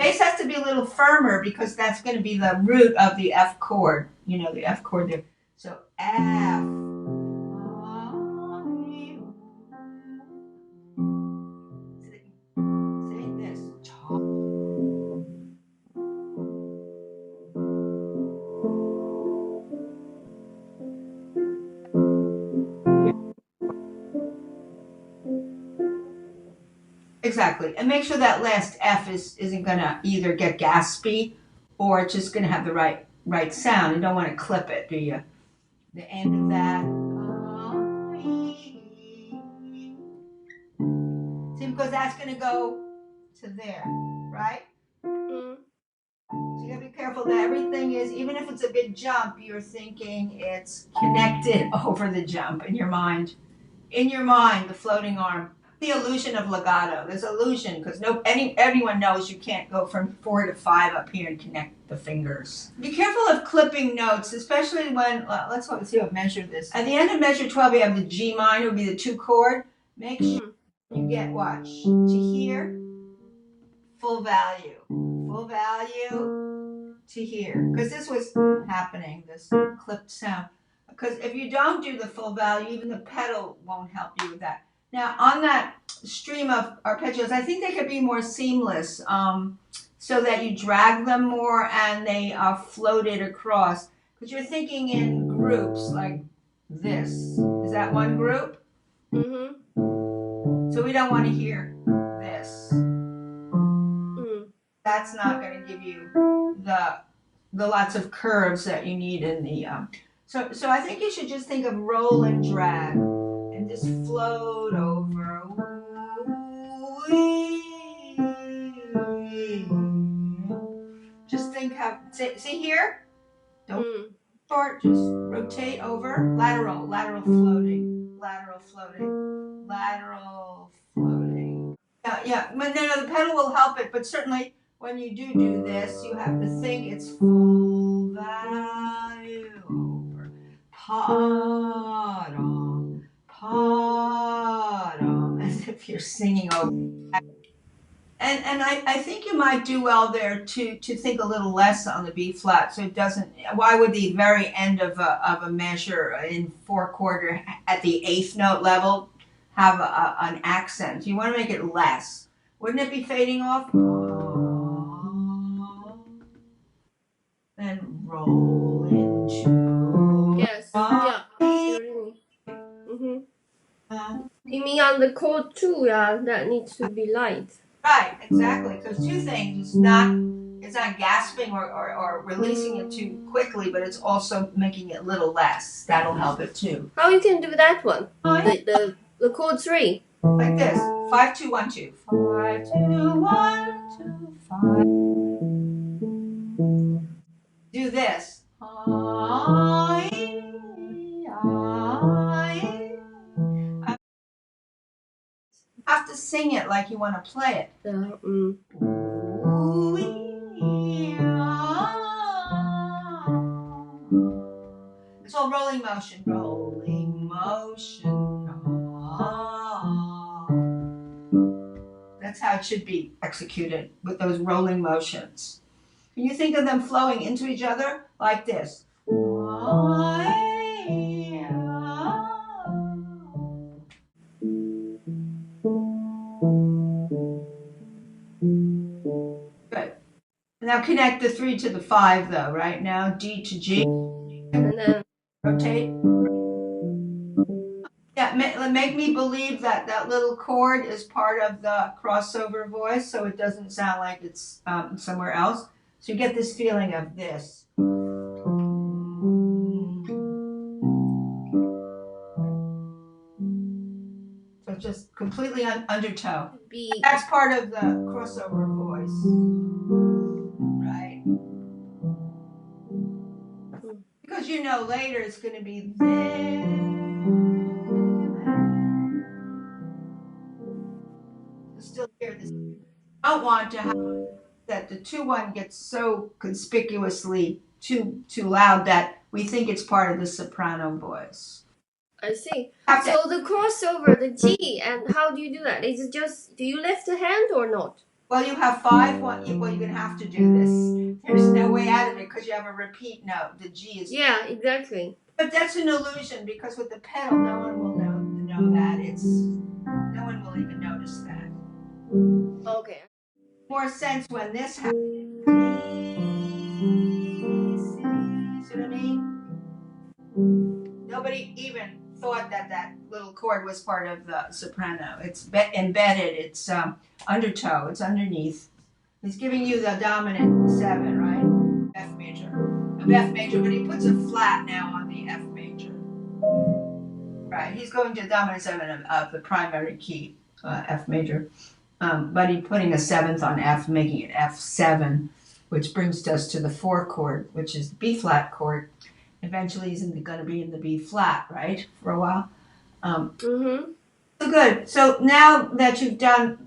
bass has to be a little firmer because that's going to be the root of the F chord. You know, the F chord there. So F. Say this. Exactly. And make sure that last F isn't going to either get gaspy or it's just going to have the right sound. You don't want to clip it, do you? The end of that. See, because that's going to go to there, right? So you got to be careful that everything is, even if it's a big jump, you're thinking it's connected over the jump in your mind. In your mind, the floating arm. The illusion of legato. There's illusion because everyone knows you can't go from 4 to 5 up here and connect the fingers. Be careful of clipping notes, especially when, let's see how I measure this. At the end of measure 12, you have the G minor, would be the 2 chord. Make sure you get, watch, to here, full value to here. Because this was happening, this clipped sound. Because if you don't do the full value, even the pedal won't help you with that. Now, on that stream of arpeggios, I think they could be more seamless so that you drag them more and they are floated across. Because you're thinking in groups like this. Is that one group? So we don't want to hear this. That's not going to give you the lots of curves that you need in the... So I think you should just think of roll and drag. And just float over. Just think how, see here? Don't short, just rotate over. Lateral floating. Yeah, no, the pedal will help it, but certainly when you do this, you have to think it's full value over. As if you're singing over. And I think you might do well there to think a little less on the B flat, so it doesn't. Why would the very end of a measure in 4/4 at the 8th note level have an accent? You want to make it less. Wouldn't it be fading off? Then roll into. Yes. Yeah. You mean on the chord too? Yeah, that needs to be light. Right, exactly. Because 2 things: it's not gasping or releasing it too quickly, but it's also making it a little less. That'll help it too. How you can do that one? The chord 3. Like this: 5 2 1 2. 5 2 1 2 5. Do this. Have to sing it like you want to play it. It's all rolling motion. That's how it should be executed, with those rolling motions. Can you think of them flowing into each other like this? Good. Now connect the 3 to the 5 though, right? Now D to G. And then rotate. Yeah, make me believe that little chord is part of the crossover voice, so it doesn't sound like it's somewhere else. So you get this feeling of this. So just completely undertow. That's part of the crossover voice, right? Because you know later it's going to be this. Still hear this. I don't want to have that the 2-1 gets so conspicuously too loud that we think it's part of the soprano voice. I see. So the crossover, the G, and how do you do that? Is it just, do you lift the hand or not? Well, you have 5. Well, you're going to have to do this. There's no way out of it because you have a repeat note. The G is. Yeah, exactly. But that's an illusion because with the pedal, no one will know that. No one will even notice that. Okay. More sense when this happens. See what I mean? Nobody even thought that little chord was part of the soprano. It's embedded. It's undertow. It's underneath. He's giving you the dominant 7, right? F major. A F major, but he puts a flat now on the F major. Right. He's going to dominant 7 of the primary key, F major. But he's putting a 7th on F, making it F7, which brings us to the 4 chord, which is the B flat chord. Eventually, he's going to be in the B flat, right, for a while. So good. So now that you've done,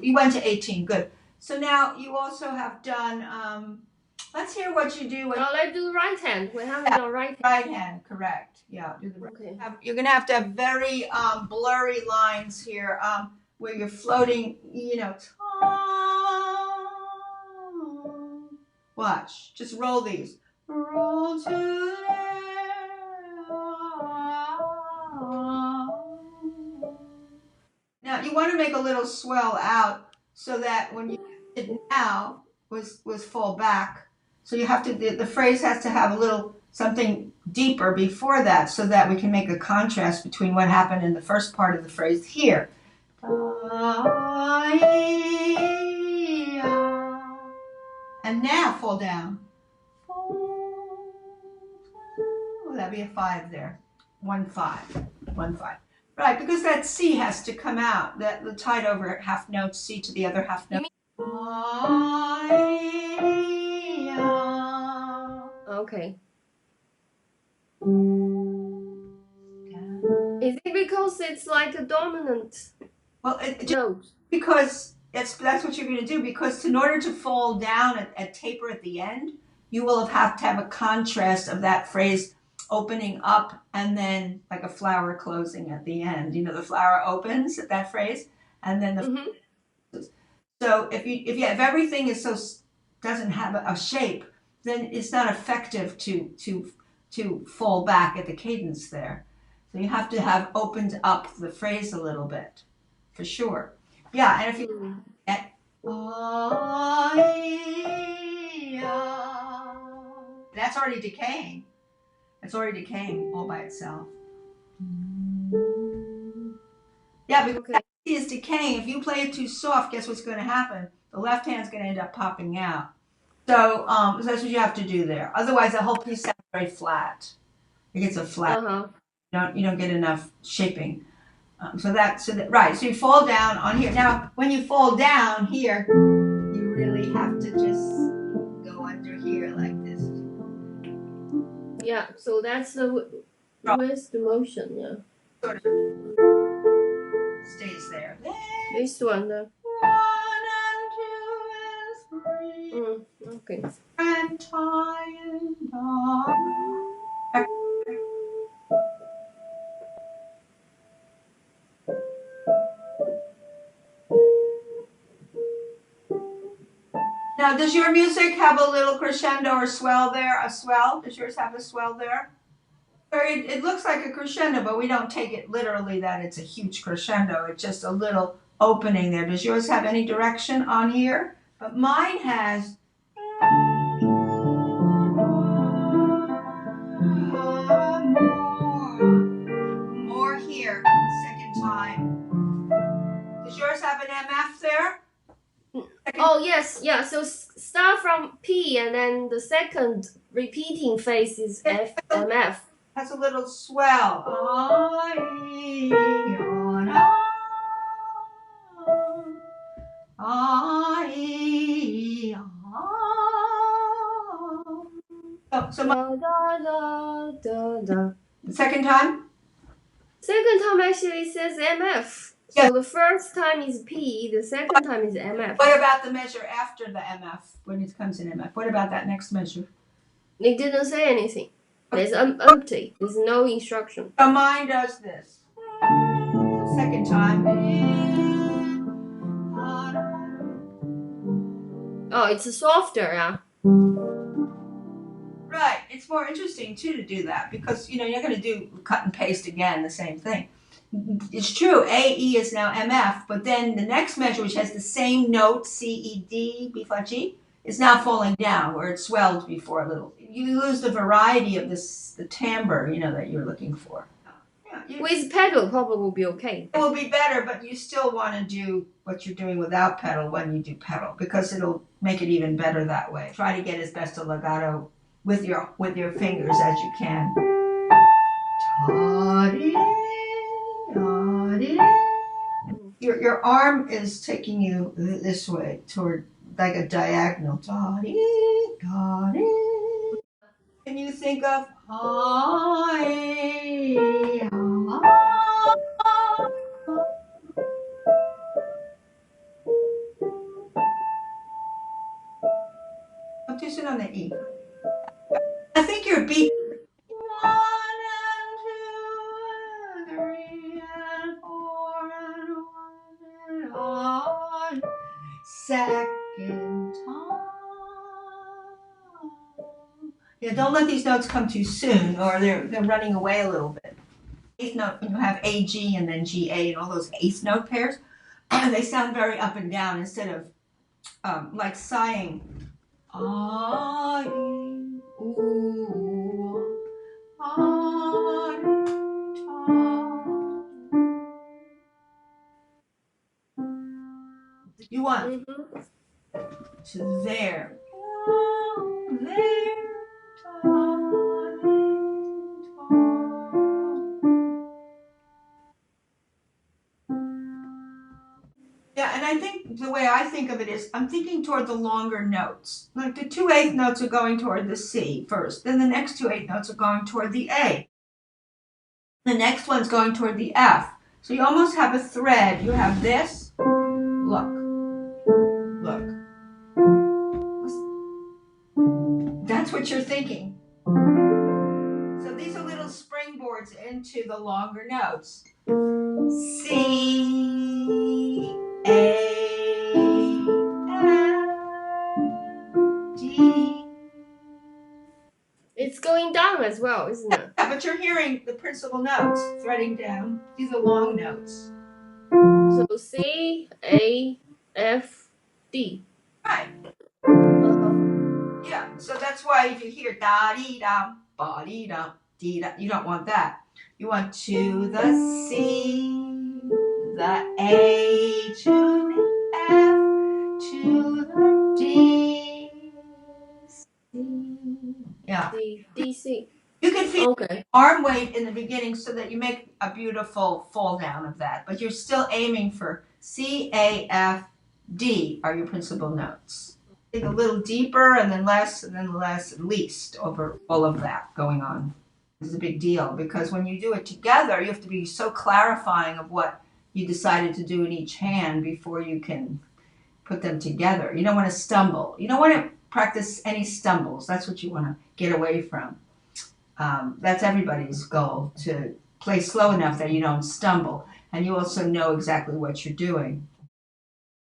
you went to 18. Good. So now you also have done. Let's hear what you do. Let's do right hand. We haven't done right hand. Right hand, correct. Yeah. Do the right. Okay. You're going to have very blurry lines here. Where you're floating, watch, just roll these. Roll to now you want to make a little swell out so that when you it now was fall back. So you have to the phrase has to have a little something deeper before that so that we can make a contrast between what happened in the first part of the phrase here. And now fall down. Well, that'd be a 5 there. 1 5. 1 5. Right, because that C has to come out. That the tied over half note C to the other half note. Okay. Is it because it's like a dominant? Well, note? Because that's what you're going to do. Because in order to fall down at taper at the end, you will have to have a contrast of that phrase opening up and then like a flower closing at the end. You know, the flower opens at that phrase, and then the. So if everything is doesn't have a shape, then it's not effective to fall back at the cadence there. So you have to have opened up the phrase a little bit, for sure. Yeah, and if you get that's already decaying. It's already decaying all by itself. Yeah, because that is decaying. If you play it too soft, guess what's going to happen? The left hand's going to end up popping out. So that's what you have to do there. Otherwise, the whole piece sounds very flat. It gets a flat. You don't get enough shaping. So you fall down on here. Now, when you fall down here, you really have to just go under here like this. Yeah, so that's where's the motion, yeah. Sort of stays there. This one, 1 and 2 and 3. Okay. And tie and on. Now, does your music have a little crescendo or swell there? A swell? Does yours have a swell there? It looks like a crescendo, but we don't take it literally that it's a huge crescendo. It's just a little opening there. Does yours have any direction on here? But mine has. More here, second time. Does yours have an MF there? Oh, yes, yeah. So start from P and then the second repeating phrase is MF. That's a little swell. So the second time? Second time actually says MF. So the first time is P, the second time is MF. What about the measure after the MF, when it comes in MF? What about that next measure? It didn't say anything. There's empty. There's no instruction. So mine does this. Second time. Oh, it's softer, yeah. Right. It's more interesting too to do that because you're going to do cut and paste again, the same thing. It's true. A, E is now MF, but then the next measure, which has the same note, C, E, D, B flat G, is now falling down where it swelled before a little. You lose the variety of the timbre, that you're looking for. With pedal, probably will be okay. It will be better, but you still want to do what you're doing without pedal when you do pedal because it'll make it even better that way. Try to get as best a legato with your fingers as you can. Your arm is taking you this way toward like a diagonal. Can you think of not too soon on the E. I think your beat 1 and 2 and 3 and 4 and 1 and on. Second time. Yeah, don't let these notes come too soon or they're running away a little bit. Eighth note, when you have A, G, and then G, A, and all those eighth note pairs, they sound very up and down instead of like sighing. I, ooh, I, you want to there. There. Yeah, and I think the way I think of it is I'm thinking toward the longer notes. Like the 2/8 notes are going toward the C first. Then the next 2/8 notes are going toward the A. The next one's going toward the F. So you almost have a thread. You have this. Look. That's what you're thinking. So these are little springboards into the longer notes. C, A, F, D. It's going down as well, isn't it? Yeah, but you're hearing the principal notes threading down. These are long notes. So C, A, F, D. Right. Yeah, so that's why if you hear da-dee-da, ba-dee-da, dee-da, you don't want that. You want to the C, the A, to the F, to the D, C. Yeah. D, C. You can feel arm weight in the beginning so that you make a beautiful fall down of that, but you're still aiming for C, A, F, D are your principal notes. A little deeper and then less and least over all of that going on. This is a big deal because when you do it together, you have to be so clarifying of what you decided to do in each hand before you can put them together. You don't want to stumble. You don't want to practice any stumbles. That's what you want to get away from. That's everybody's goal, to play slow enough that you don't stumble and you also know exactly what you're doing.